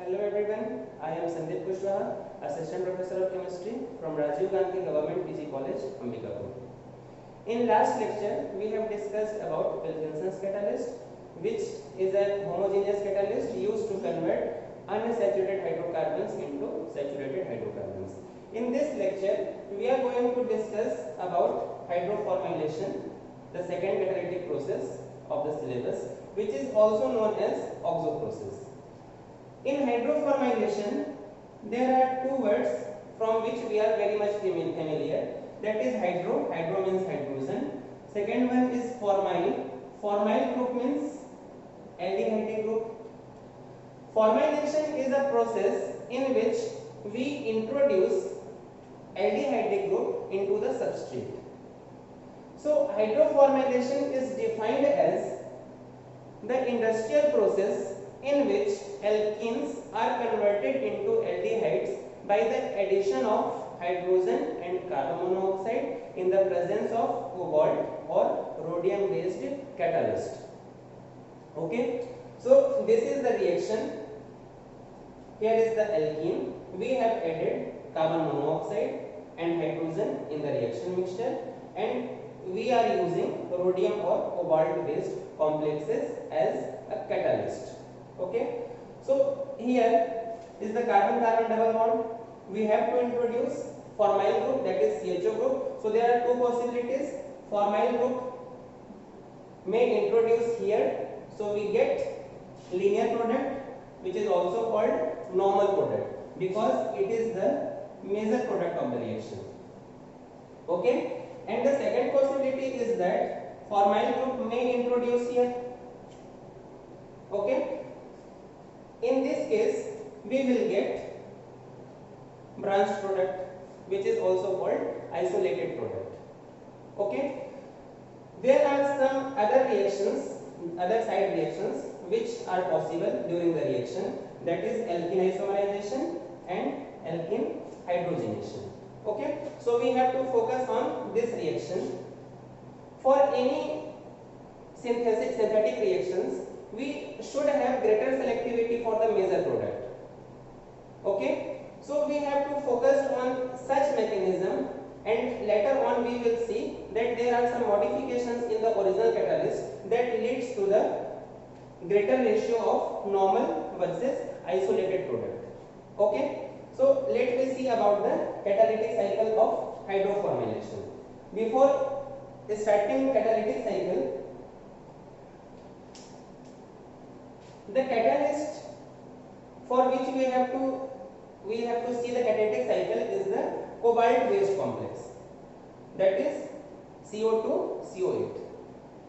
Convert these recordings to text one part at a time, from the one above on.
Hello everyone, I am Sandeep Kushwaha, Assistant Professor of Chemistry from Rajiv Gandhi Government PG College, Ambikapur. In last lecture, we have discussed about Wilkinson's catalyst, which is a homogeneous catalyst used to convert unsaturated hydrocarbons into saturated hydrocarbons. In this lecture, we are going to discuss about hydroformylation, the second catalytic process of the syllabus, which is also known as oxo process. In hydroformylation, there are two words from which we are very much familiar. That is hydro means hydrogen. Second one is formyl group means aldehyde group. Formylation is a process in which we introduce aldehyde group into the substrate. So hydroformylation is defined as the industrial process in which alkenes are converted into aldehydes by the addition of hydrogen and carbon monoxide in the presence of cobalt or rhodium based catalyst. Okay, so this is the reaction. Here is the alkene. We have added carbon monoxide and hydrogen in the reaction mixture, and we are using rhodium or cobalt based complexes as a catalyst. Okay, so here is the carbon-carbon double bond. We have to introduce formyl group, that is CHO group. So there are two possibilities. Formyl group may introduce here, so we get linear product, which is also called normal product, because it is the major product of the reaction. Okay, and the second possibility is that formyl group may introduce here. Okay, in this case we will get branched product, which is also called isolated product. Okay, there are some other reactions, other side reactions which are possible during the reaction, that is alkene isomerization and alkene hydrogenation. Okay, so we have to focus on this reaction. For any synthetic reactions, we should have greater selectivity for the major product. Okay, so we have to focus on such mechanism, and later on we will see that there are some modifications in the original catalyst that leads to the greater ratio of normal versus isolated product. Okay, so let me see about the catalytic cycle of hydroformylation. Before starting catalytic cycle, the catalyst for which we have to see the catalytic cycle is the cobalt based complex, that is CO2CO8.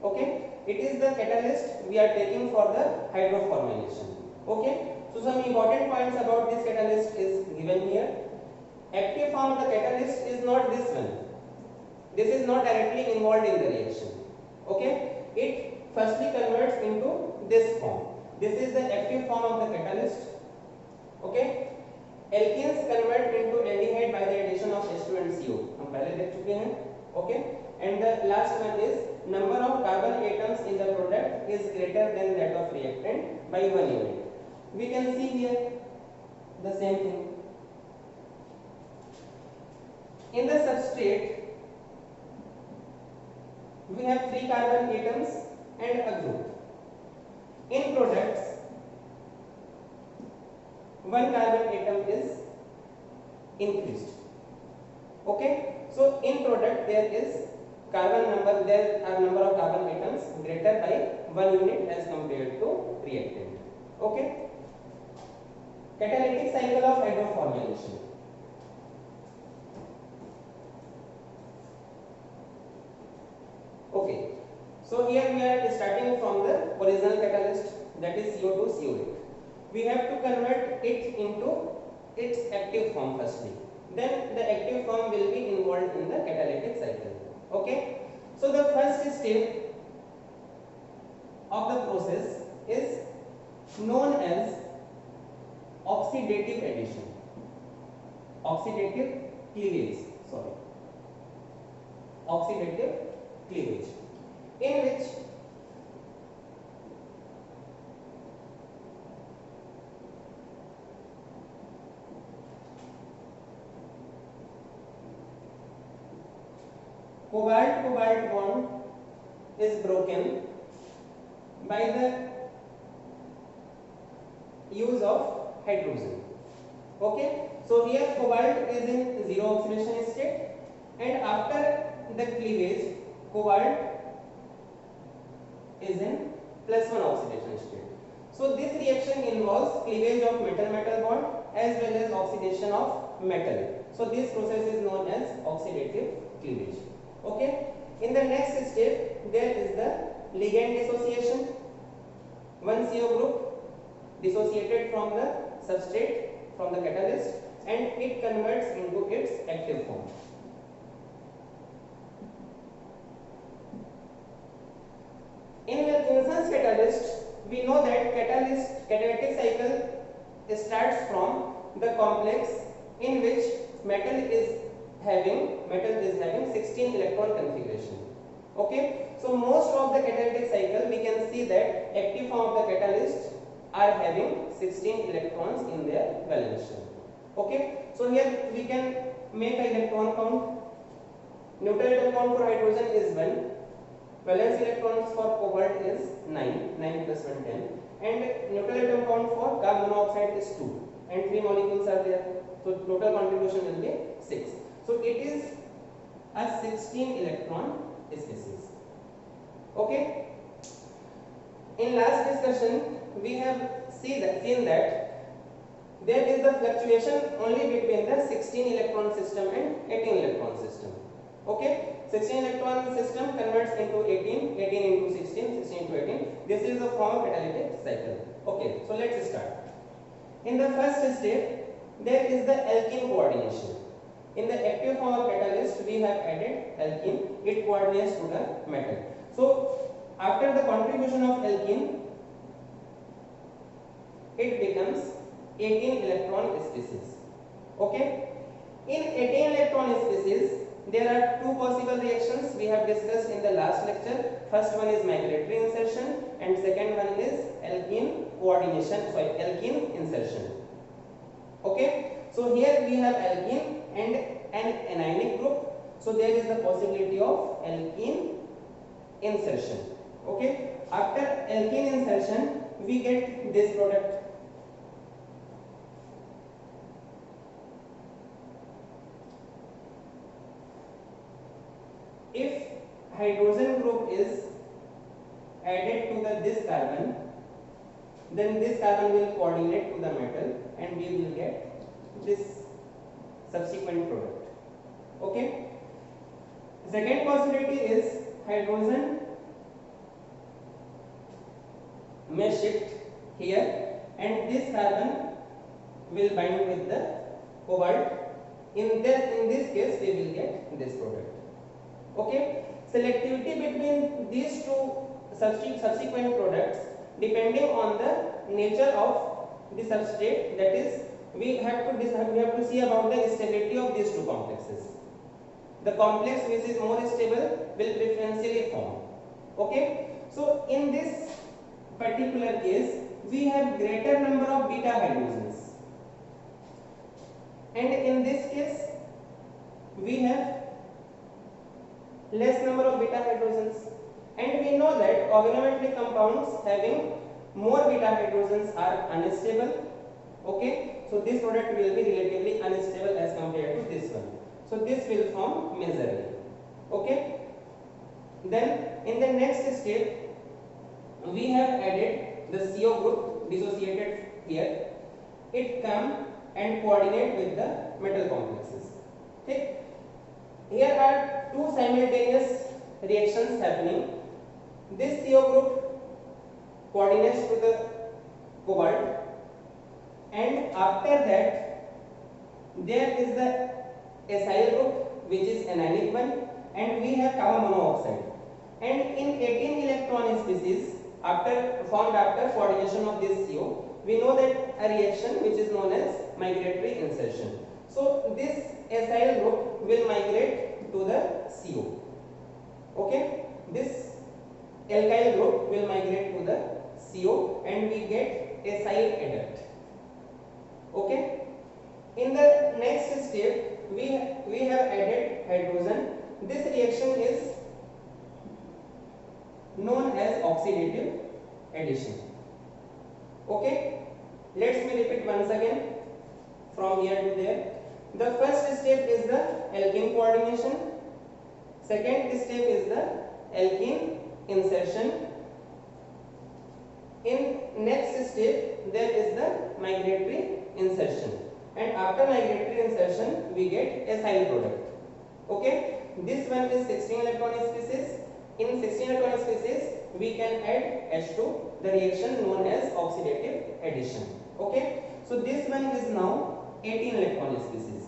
Okay, it is the catalyst we are taking for the hydroformylation. Okay, so some important points about this catalyst is given here. Active form of the catalyst is not this one. This is not directly involved in the reaction. Okay, it firstly converts into this form. This is the active form of the catalyst. Okay, alkenes convert into aldehyde by the addition of H2 and CO. हम पहले देख चुके हैं. Okay, and the last one is number of carbon atoms in the product is greater than that of reactant by 1 unit. We can see here the same thing. In the substrate, we have 3 carbon atoms and a group. In products, 1 carbon atom is increased. Okay, so in product there are number of carbon atoms greater by 1 unit as compared to reactant. Okay, catalytic cycle of hydroformylation. Okay, so here we are starting from the original catalyst, that is CO2CO8. We have to convert it into its active form firstly. Then the active form will be involved in the catalytic cycle. Okay, so the first step of the process is known as oxidative addition, oxidative cleavage, in which cobalt cobalt bond is broken by the use of hydrogen. Okay, so here cobalt is in zero oxidation state and after the cleavage cobalt is in +1 oxidation state. So this reaction involves cleavage of metal metal bond as well as oxidation of metal. So this process is known as oxidative cleavage. Okay, in the next step there is the ligand dissociation. One CO group dissociated from the substrate, from the catalyst, and it converts into its active form. In Wilkinson's catalyst, we know that catalytic cycle starts from the complex in which metal is having 16 electron configuration. Okay, so most of the catalytic cycle we can see that active form of the catalyst are having 16 electrons in their valence shell. Okay, so here we can make an electron count. Neutral atom count for hydrogen is 1. Valence electrons for cobalt is 9 plus 1 10, and neutral atom count for carbon monoxide is 2, and 3 molecules are there, so total contribution will be 6. So it is a 16 electron species. Okay, in last discussion we have seen that there is the fluctuation only between the 16 electron system and 18 electron system. Okay, 16 electron system converts into 18 into 16 into 18. This is the form of catalytic cycle. Okay, so let's start. In the first step there is the alkene coordination. In the active form of catalyst we have added alkene. It coordinates to the metal. So after the contribution of alkene it becomes 18 electron species. Okay, in 18 electron species there are two possible reactions we have discussed in the last lecture. First one is migratory insertion and second one is alkene insertion. Okay, so here we have alkene and an anionic group, so there is the possibility of alkene insertion. Okay, after alkene insertion we get this product. If hydrogen group is added to this carbon, then this carbon will coordinate to the metal and we will get this subsequent product. Okay, second possibility is hydrogen may shift here and this carbon will bind with the cobalt. In this case we will get this product. Okay, selectivity between these two subsequent products depending on the nature of the substrate, that is we have to see about the stability of these two complexes. The complex which is more stable will preferentially form. Okay, so in this particular case we have greater number of beta hydrogens and in this case we have less number of beta hydrogens, and we know that organometallic compounds having more beta hydrogens are unstable. Okay, so this product will be relatively unstable as compared to this one, so this will form majorly. Okay, then in the next step we have added the CO group dissociated here. It come and coordinate with the metal complexes. Okay, here are two simultaneous reactions happening. This CO group coordinates to the cobalt and after that there is the acyl group which is anionic one and we have carbon monoxide, and in 18 electron species formed after coordination of this CO we know that a reaction which is known as migratory insertion. So this acyl group will migrate to the CO. Okay, this alkyl group will migrate to the CO and we get acyl adduct. Okay, in the next step we have added hydrogen this reaction is known as oxidative addition. Okay, let me repeat once again from here to there. The first step is the alkene coordination, second step is the alkene insertion, in next step there is the migratory insertion, and after migratory insertion we get acyl product. Okay, this one is 16 electron species. In 16 electron species we can add H to the reaction known as oxidative addition. Okay, so this one is now 18 electron species,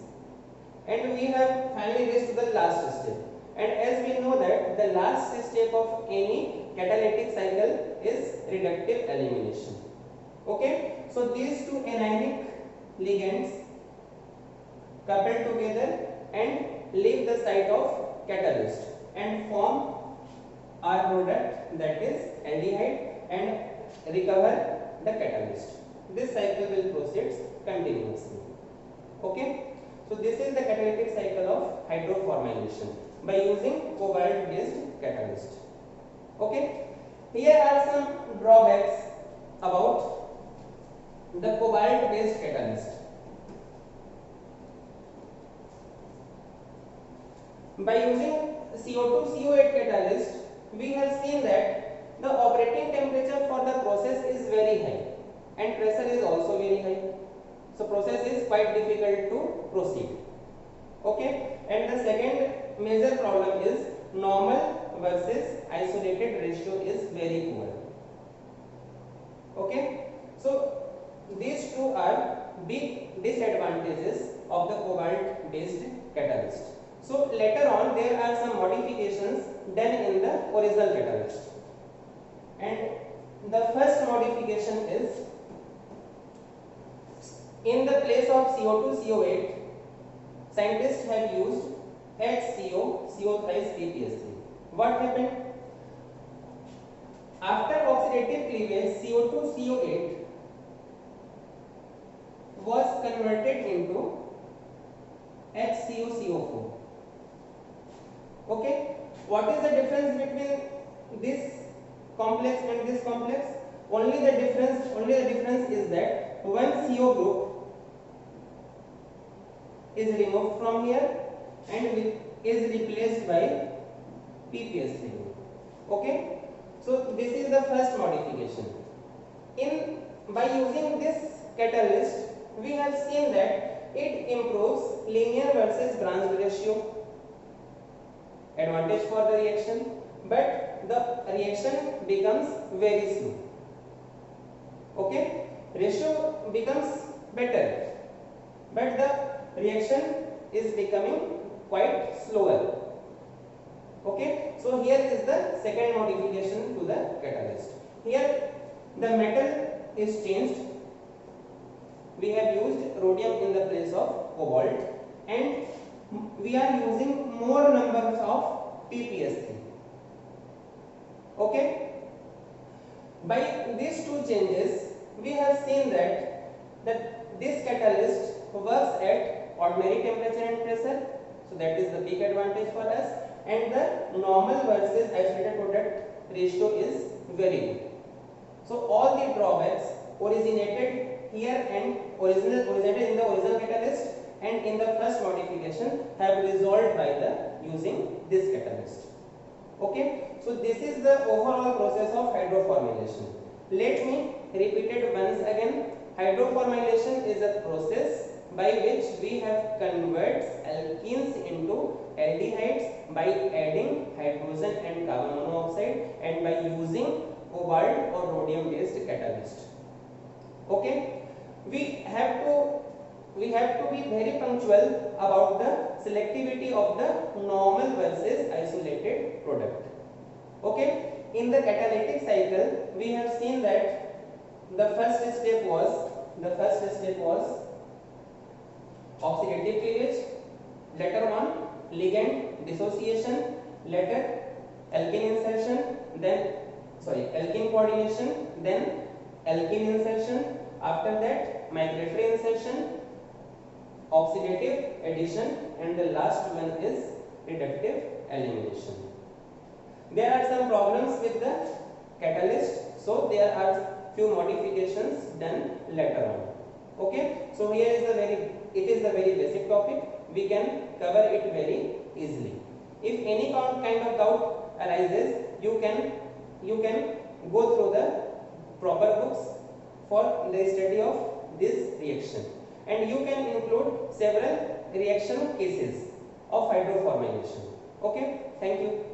and we have finally reached to the last step. And as we know that the last step of any catalytic cycle is reductive elimination. Okay, so these two anionic ligands couple together and leave the site of catalyst and form our product, that is aldehyde, and recover the catalyst. This cycle will proceed continuously. Okay, so this is the catalytic cycle of hydroformylation by using cobalt based catalyst. Okay, here are some drawbacks about the cobalt based catalyst. By using CO2-CO8 catalyst, we have seen that the operating temperature for the process is very high and pressure is also very high. So process is quite difficult to proceed. Okay, and the second major problem is normal versus isolated ratio is very poor. Okay, so these two are big disadvantages of the cobalt based catalyst. So later on there are some modifications done in the original catalyst, and the first modification is in the place of CO2-CO8 scientists have used HCO CO thrice PPS3. What happened? After oxidative cleavage, CO2-CO8 was converted into HCO-CO4. Okay, what is the difference between this complex and this complex? Only the difference is that one CO group is removed from here and is replaced by PPS3 group. Okay, so this is the first modification. By using this catalyst, we have seen that it improves linear versus branch ratio, advantage for the reaction, but the reaction becomes very slow. Okay, ratio becomes better, but the reaction is becoming quite slower. Okay, so here is the second modification to the catalyst. Here the metal is changed. We have used rhodium in the place of cobalt, and we are using more numbers of PPS3. Okay, by these two changes we have seen that this catalyst works at ordinary temperature and pressure, so that is the big advantage for us, and the normal versus isolated product ratio is very good. So all the drawbacks originated here and originated in the original catalyst and in the first modification have resolved by the using this catalyst. Okay, so this is the overall process of hydroformylation. Let me repeat it once again. Hydroformylation is a process by which we have converts alkenes into aldehydes by adding hydrogen and carbon monoxide and by using cobalt or rhodium based catalyst. Okay, we have to be very punctual about the selectivity of the normal versus isolated product. Okay, in the catalytic cycle we have seen that the first step was oxidative cleavage, later on ligand dissociation, later alkene insertion, then alkene coordination, then alkene insertion, after that migratory insertion, oxidative addition, and the last one is reductive elimination. There are some problems with the catalyst, so there are few modifications done later on. Okay, so here is it is the very basic topic. We can cover it very easily. If any kind of doubt arises, you can go through the proper books for the study of this reaction, and you can include several reaction cases of hydroformylation. Okay, thank you.